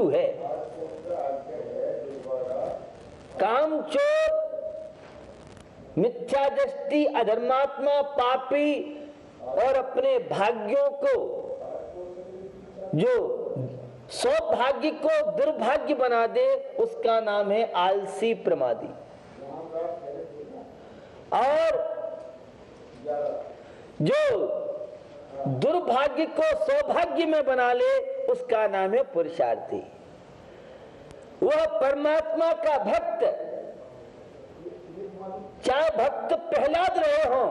शत्रु है। कामचोर, मिथ्या दृष्टि, अधर्मात्मा, पापी और अपने भाग्यों को, जो सौभाग्य को दुर्भाग्य बना दे, उसका नाम है आलसी प्रमादी। और जो दुर्भाग्य को सौभाग्य में बना ले, उसका नाम है पुरुषार्थी। वह परमात्मा का भक्त, चाहे भक्त प्रहलाद रहे हो,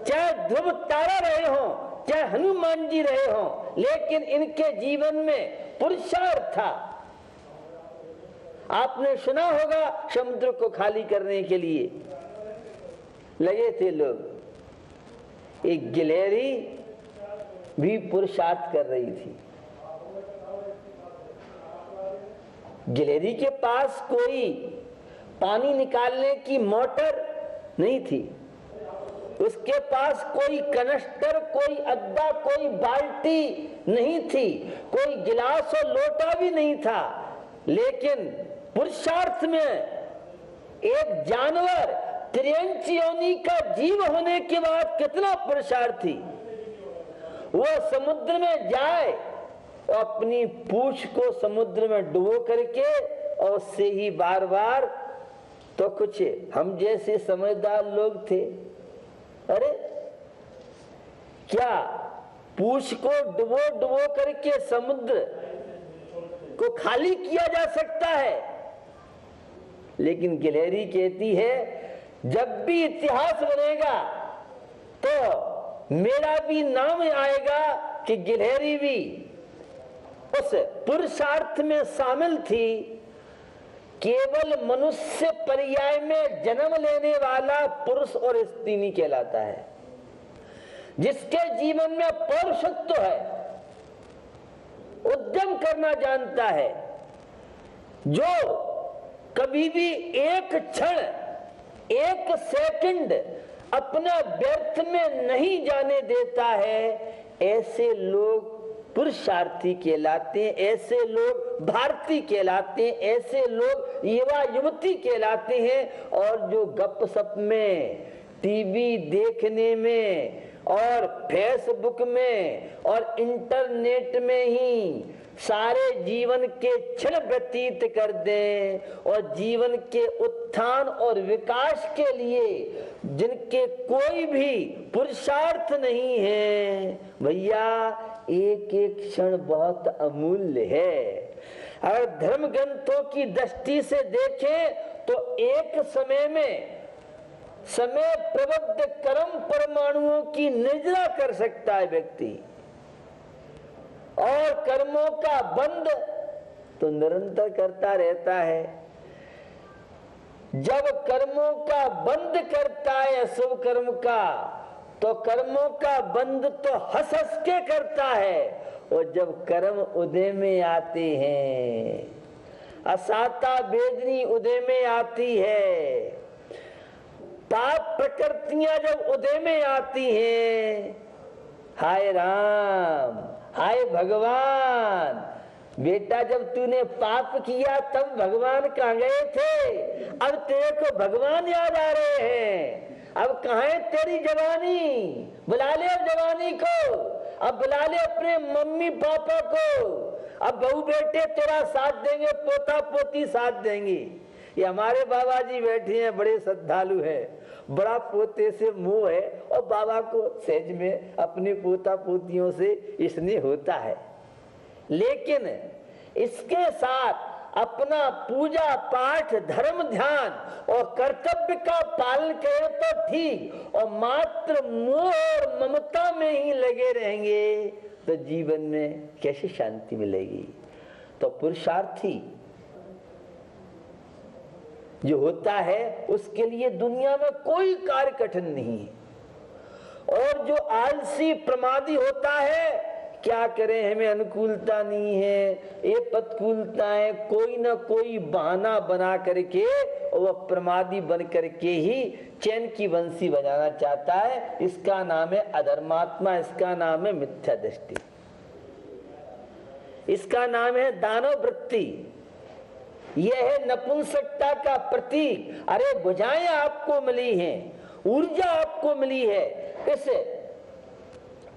चाहे ध्रुव तारा रहे हो, चाहे हनुमान जी रहे हो, लेकिन इनके जीवन में पुरुषार्थ था। आपने सुना होगा, समुद्र को खाली करने के लिए लगे थे लोग। एक गिलहरी भी पुरुषार्थ कर रही थी। गिलहरी के पास कोई पानी निकालने की मोटर नहीं थी, उसके पास कोई कनस्तर, कोई अद्दा, कोई बाल्टी नहीं थी, कोई गिलास और लोटा भी नहीं था। लेकिन पुरुषार्थ में एक जानवर, त्रियंच योनि का जीव होने के बाद कितना पुरुषार्थी, वह समुद्र में जाए और अपनी पूंछ को समुद्र में डुबो करके और उससे ही बार बार, तो कुछ हम जैसे समझदार लोग थे, अरे क्या पूंछ को डुबो डुबो करके समुद्र को खाली किया जा सकता है? लेकिन गिलहरी कहती है, जब भी इतिहास बनेगा तो मेरा भी नाम आएगा कि गिलहरी भी उस पुरुषार्थ में शामिल थी। केवल मनुष्य पर्याय में जन्म लेने वाला पुरुष और स्त्री नहीं कहलाता है। जिसके जीवन में पौरुषत्व है, उद्यम करना जानता है, जो कभी भी एक क्षण, एक सेकंड अपना व्यर्थ में नहीं जाने देता है, ऐसे लोग पुरुषार्थी कहलाते हैं, ऐसे लोग भारती कहलाते हैं, ऐसे लोग युवा युवती कहलाते हैं। और जो गपशप में, टीवी देखने में और फेसबुक में और इंटरनेट में ही सारे जीवन के क्षण व्यतीत कर दें और जीवन के उत्थान और विकास के लिए जिनके कोई भी पुरुषार्थ नहीं है, भैया एक एक क्षण बहुत अमूल्य है। अगर धर्म ग्रंथों की दृष्टि से देखें तो एक समय में समय प्रबद्ध कर्म परमाणुओं की निर्जरा कर सकता है व्यक्ति, और कर्मों का बंध तो निरंतर करता रहता है। जब कर्मों का बंद करता है अशुभ कर्म का, तो कर्मों का बंद तो हंस हंस के करता है। और जब कर्म उदय में आते हैं, असाता वेदनी उदय में आती है, पाप प्रकृतियां जब उदय में आती हैं, हाय राम, हाय भगवान, बेटा जब तूने पाप किया तब भगवान कहाँ गए थे, अब तेरे को भगवान याद आ रहे हैं। अब कहाँ है तेरी जवानी, बुला ले अब जवानी को, अब बुला ले अपने मम्मी पापा को, अब बहू बेटे तेरा साथ देंगे, पोता पोती साथ देंगी। ये हमारे बाबा जी बैठे हैं, बड़े श्रद्धालु है, बड़ा पोते से मोह है और बाबा को सहज में अपने पोता पोतियों से स्नेह होता है। लेकिन इसके साथ अपना पूजा पाठ, धर्म, ध्यान और कर्तव्य का पालन करें तो ठीक, और मात्र मोह और ममता में ही लगे रहेंगे तो जीवन में कैसे शांति मिलेगी। तो पुरुषार्थी जो होता है उसके लिए दुनिया में कोई कार्य कठिन नहीं है। और जो आलसी प्रमादी होता है, क्या करें, हमें अनुकूलता नहीं है, ये प्रतिकूलता है, कोई ना कोई बहाना बना करके वह प्रमादी बन करके ही चैन की बंसी बजाना चाहता है। इसका नाम है अधर्मात्मा, इसका नाम है मिथ्या दृष्टि। इसका नाम है दानव वृत्ति। यह है नपुंसकता का प्रतीक। अरे भुजाएं आपको मिली हैं, ऊर्जा आपको मिली है, इस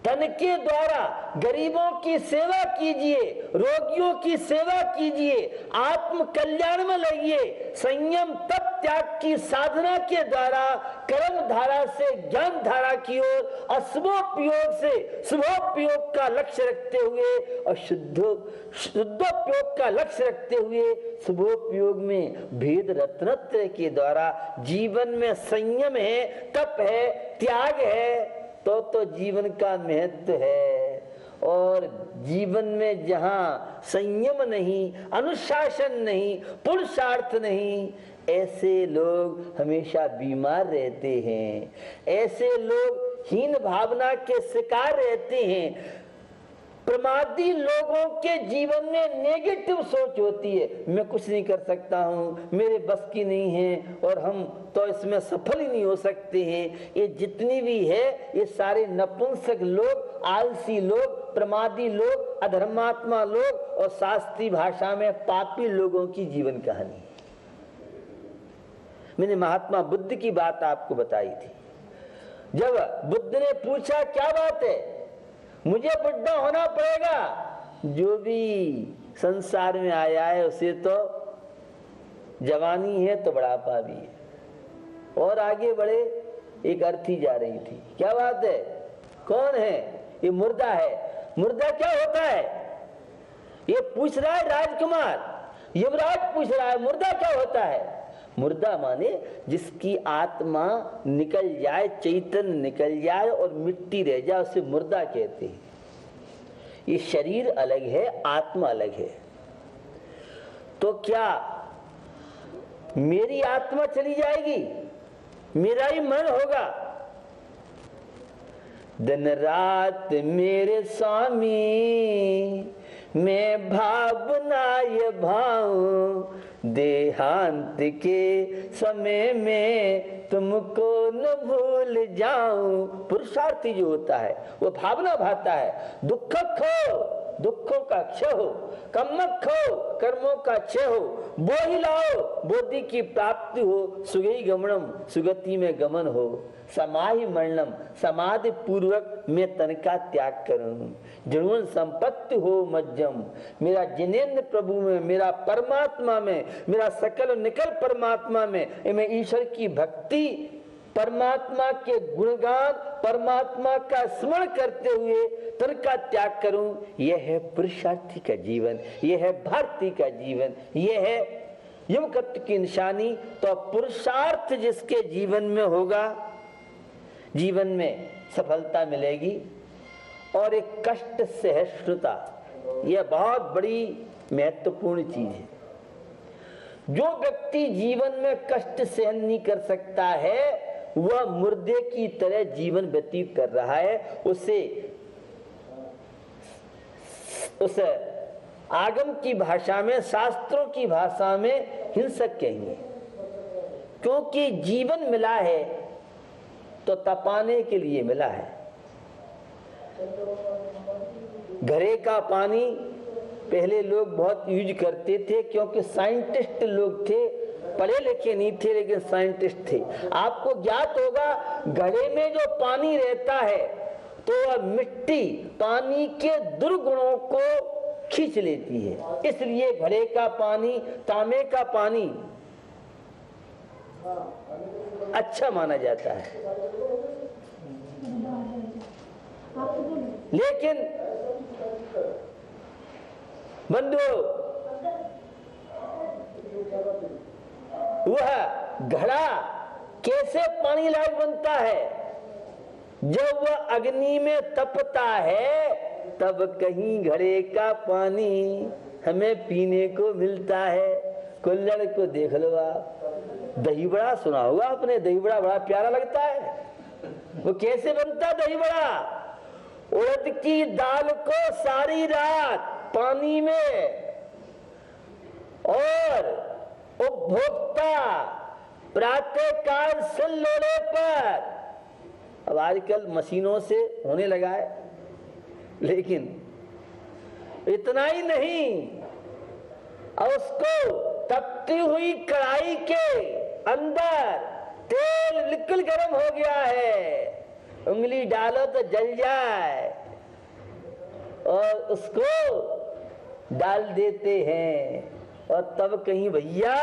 तन के द्वारा गरीबों की सेवा कीजिए, रोगियों की सेवा कीजिए, आत्म कल्याण में लगिए। संयम तप त्याग की साधना के द्वारा कर्म धारा से ज्ञान धारा की ओर, अशुभोपयोग से शुभोपयोग का लक्ष्य रखते हुए और शुद्धोपयोग का लक्ष्य रखते हुए शुभोपयोग में भेद रत्नत्रय के द्वारा जीवन में संयम है, तप है, त्याग है, तो जीवन का महत्व है। और जीवन में जहां संयम नहीं, अनुशासन नहीं, पुरुषार्थ नहीं, ऐसे लोग हमेशा बीमार रहते हैं, ऐसे लोग हीन भावना के शिकार रहते हैं। प्रमादी लोगों के जीवन में नेगेटिव सोच होती है, मैं कुछ नहीं कर सकता हूँ, मेरे बस की नहीं है, और हम तो इसमें सफल ही नहीं हो सकते हैं। ये जितनी भी है ये सारे नपुंसक लोग, आलसी लोग, प्रमादी लोग, अधर्मात्मा लोग और शास्त्रीय भाषा में पापी लोगों की जीवन कहानी। मैंने महात्मा बुद्ध की बात आपको बताई थी। जब बुद्ध ने पूछा क्या बात है, मुझे बुढ़ा होना पड़ेगा, जो भी संसार में आया है उसे तो जवानी है तो बुढ़ापा भी है। और आगे बढ़े, एक अर्थी जा रही थी, क्या बात है, कौन है, ये मुर्दा है। मुर्दा क्या होता है, ये पूछ रहा है राजकुमार, युवराज पूछ रहा है मुर्दा क्या होता है। मुर्दा माने जिसकी आत्मा निकल जाए, चैतन्य निकल जाए और मिट्टी रह जाए, उसे मुर्दा कहते हैं। ये शरीर अलग है, आत्मा अलग है। तो क्या मेरी आत्मा चली जाएगी, मेरा ही मन होगा? दिन रात मेरे स्वामी मैं भावना ये भाऊं, देहांत के समय में तुमको न भूल जाऊं। पुरुषार्थी जो होता है वो भावना भाता है, दुख खो दुखों का क्षय हो, कम्मक खो कर्मों का क्षय हो, बोहि लाओ बोधि की प्राप्ति हो, सुगई गमनम सुगति में गमन हो, समाहि मरणम समाधि पूर्वक मैं तन का त्याग करूं, जड़ुन संपत्ति हो मज्जम। मेरा जिनेन्द्र प्रभु में, मेरा परमात्मा में, मेरा सकल निकल परमात्मा में, मैं ईश्वर की भक्ति, परमात्मा के गुणगान, परमात्मा का स्मरण करते हुए तन का त्याग करूं। यह है पुरुषार्थी का जीवन, यह है भारती का जीवन, यह है युवकत्व की निशानी। तो पुरुषार्थ जिसके जीवन में होगा, जीवन में सफलता मिलेगी। और एक कष्ट सहिष्णुता, यह बहुत बड़ी महत्वपूर्ण चीज है। जो व्यक्ति जीवन में कष्ट सहन नहीं कर सकता है, वह मुर्दे की तरह जीवन व्यतीत कर रहा है। उस आगम की भाषा में, शास्त्रों की भाषा में हिंसक कहेंगे, क्योंकि जीवन मिला है तो तपाने के लिए मिला है। घड़े का पानी पहले लोग बहुत यूज करते थे, क्योंकि साइंटिस्ट लोग थे, पढ़े लिखे नहीं थे लेकिन साइंटिस्ट थे। आपको ज्ञात होगा घड़े में जो पानी रहता है तो वह मिट्टी पानी के दुर्गुणों को खींच लेती है, इसलिए घड़े का पानी, तांबे का पानी अच्छा माना जाता है। लेकिन बंधु, वह घड़ा कैसे पानी लायक बनता है? जब वह अग्नि में तपता है तब कहीं घड़े का पानी हमें पीने को मिलता है। कुल्हड़ को देख लो आप, दही बड़ा सुना होगा आपने, दही बड़ा बड़ा प्यारा लगता है। वो कैसे बनता दही बड़ा? उड़द की दाल को सारी रात पानी में और उपभोक्ता प्रातःकाल सिललोड़े पर, अब आजकल मशीनों से होने लगा है, लेकिन इतना ही नहीं, और उसको तपती हुई कढ़ाई के अंदर तेल बिल्कुल गर्म हो गया है, उंगली डालो तो जल जाए, और उसको डाल देते हैं, और तब कहीं भैया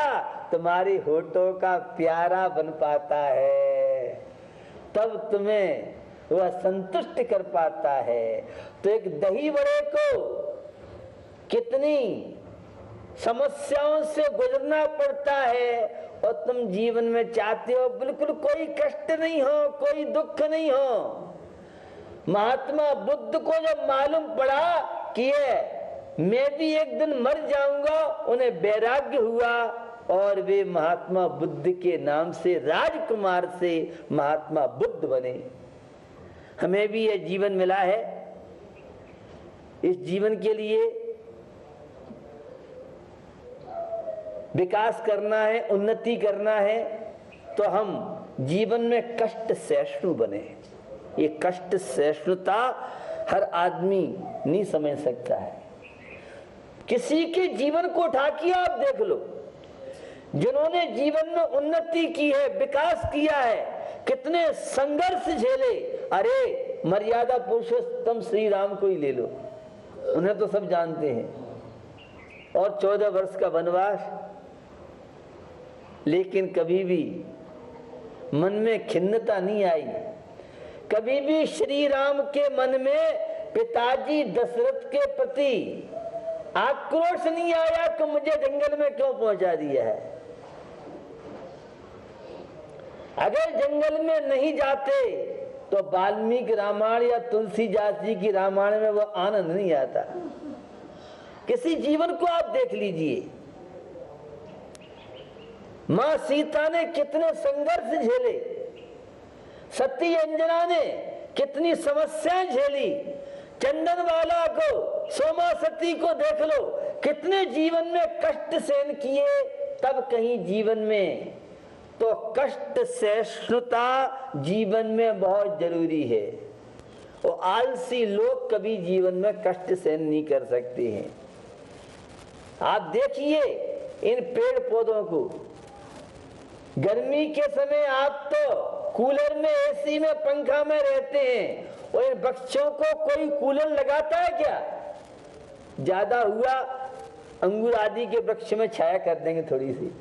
तुम्हारे होठों का प्यारा बन पाता है, तब तुम्हें वह संतुष्ट कर पाता है। तो एक दही बड़े को कितनी समस्याओं से गुजरना पड़ता है, और तुम जीवन में चाहते हो बिल्कुल कोई कष्ट नहीं हो, कोई दुख नहीं हो। महात्मा बुद्ध को जब मालूम पड़ा कि मैं भी एक दिन मर जाऊंगा, उन्हें वैराग्य हुआ, और वे महात्मा बुद्ध के नाम से राजकुमार से महात्मा बुद्ध बने। हमें भी यह जीवन मिला है, इस जीवन के लिए विकास करना है, उन्नति करना है, तो हम जीवन में कष्ट सहिष्णु बने। ये कष्ट सहिष्णुता हर आदमी नहीं समझ सकता है। किसी के जीवन को उठा के आप देख लो, जिन्होंने जीवन में उन्नति की है, विकास किया है, कितने संघर्ष झेले। अरे मर्यादा पुरुषोत्तम श्री राम को ही ले लो, उन्हें तो सब जानते हैं, और 14 वर्ष का वनवास, लेकिन कभी भी मन में खिन्नता नहीं आई, कभी भी श्री राम के मन में पिताजी दशरथ के प्रति आक्रोश नहीं आया कि मुझे जंगल में क्यों पहुंचा दिया है। अगर जंगल में नहीं जाते तो वाल्मीकि रामायण या तुलसीदास जी की रामायण में वो आनंद नहीं आता। किसी जीवन को आप देख लीजिए, मां सीता ने कितने संघर्ष झेले, सती अंजना ने कितनी समस्याएं झेली, चंदनवाला को, सोमा सती को देख लो, कितने जीवन में कष्ट सहन किए, तब कहीं जीवन में तो कष्ट सहिष्णुता जीवन में बहुत जरूरी है। और आलसी लोग कभी जीवन में कष्ट सहन नहीं कर सकते हैं। आप देखिए इन पेड़ पौधों को, गर्मी के समय आप तो कूलर में, एसी में, पंखा में रहते हैं, और इन वृक्षों को कोई कूलर लगाता है क्या? ज्यादा हुआ अंगूर आदि के वृक्ष में छाया कर देंगे थोड़ी सी,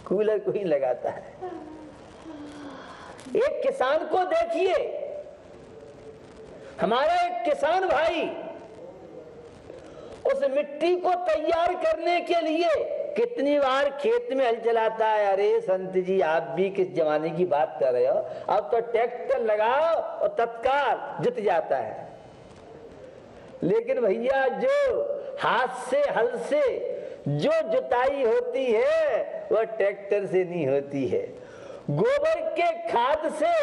कूलर कोई लगाता है। एक किसान को देखिए, हमारा एक किसान भाई उस मिट्टी को तैयार करने के लिए कितनी बार खेत में हल चलाता है। अरे संत जी, आप भी किस जमाने की बात कर रहे हो, अब तो ट्रैक्टर लगाओ और तत्काल जुत जाता है। लेकिन भैया जो हाथ से, हल से जो जुताई होती है वह ट्रैक्टर से नहीं होती है। गोबर के खाद से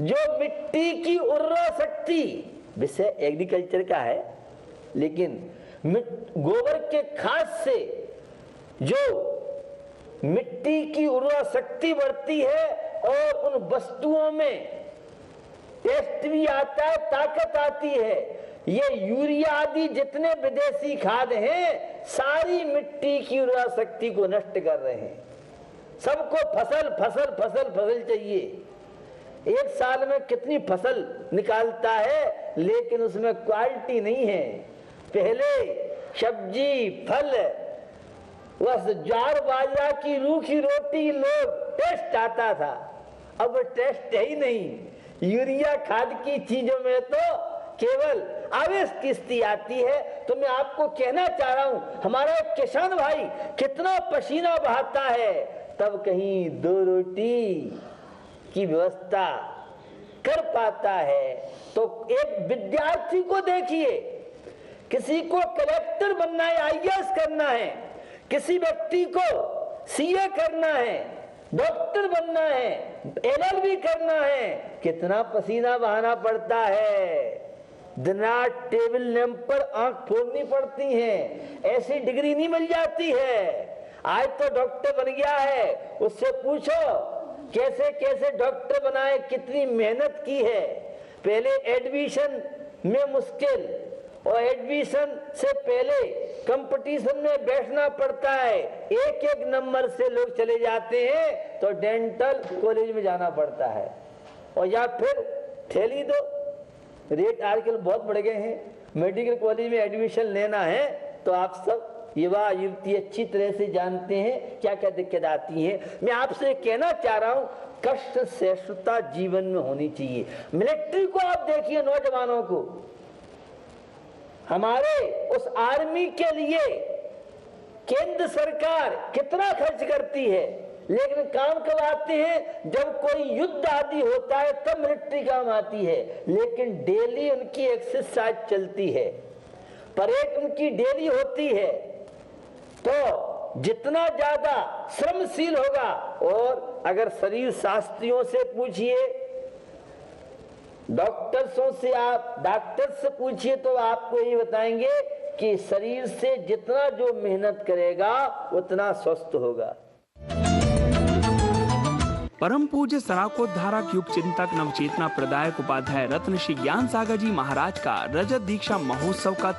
जो मिट्टी की उर्वरा शक्ति, विषय एग्रीकल्चर का है, लेकिन गोबर के खाद से जो मिट्टी की उर्वरा शक्ति बढ़ती है और उन वस्तुओं में टेस्ट भी आता है, ताकत आती है। ये यूरिया आदि जितने विदेशी खाद हैं सारी मिट्टी की उर्वरा शक्ति को नष्ट कर रहे हैं। सबको फसल फसल फसल फसल चाहिए। एक साल में कितनी फसल निकालता है, लेकिन उसमें क्वालिटी नहीं है। पहले सब्जी, फल, बस ज्वार बाजरा की रूखी रोटी लोग टेस्ट आता था, अब टेस्ट है ही नहीं। यूरिया खाद की चीजों में तो केवल आवेश किस्ती आती है। तो मैं आपको कहना चाह रहा हूं, हमारा एक किसान भाई कितना पसीना बहाता है, तब कहीं 2 रोटी की व्यवस्था कर पाता है। तो एक विद्यार्थी को देखिए, किसी को कलेक्टर बनना है, आईएएस करना है, किसी व्यक्ति को सीए करना है, डॉक्टर बनना है, एलएलबी करना है, कितना पसीना बहाना पड़ता है। दिन रात टेबल लैंप पर आंख फोड़नी पड़ती है, ऐसी डिग्री नहीं मिल जाती है। आज तो डॉक्टर बन गया है, उससे पूछो कैसे कैसे डॉक्टर बनाए, कितनी मेहनत की है। पहले एडमिशन में मुश्किल और एडमिशन से पहले कंपटीशन में बैठना पड़ता है, एक एक नंबर से लोग चले जाते हैं तो डेंटल कॉलेज में जाना पड़ता है, और या फिर थैली दो, रेट आजकल बहुत बढ़ गए हैं। मेडिकल कॉलेज में एडमिशन लेना है तो आप सब युवा युवती अच्छी तरह से जानते हैं क्या क्या दिक्कत आती है। मैं आपसे कहना चाह रहा हूं, कष्ट सहिष्णुता जीवन में होनी चाहिए। मिलिट्री को आप देखिए, नौजवानों को, हमारे उस आर्मी के लिए केंद्र सरकार कितना खर्च करती है, लेकिन काम कब आते हैं? जब कोई युद्ध आदि होता है तब मिलिट्री काम आती है, लेकिन डेली उनकी एक्सरसाइज चलती है, परेड उनकी डेली होती है। तो जितना ज्यादा श्रमशील होगा, और अगर शरीर शास्त्रियों से पूछिए, डॉक्टर्सों से, आप डॉक्टर से पूछिए तो आपको ये बताएंगे कि शरीर से जितना जो मेहनत करेगा उतना स्वस्थ होगा। परम पूज्य सनाकोद्धारक युग चिंतक नवचेतना प्रदायक उपाध्याय रत्न श्री ज्ञान सागर जी महाराज का रजत दीक्षा महोत्सव का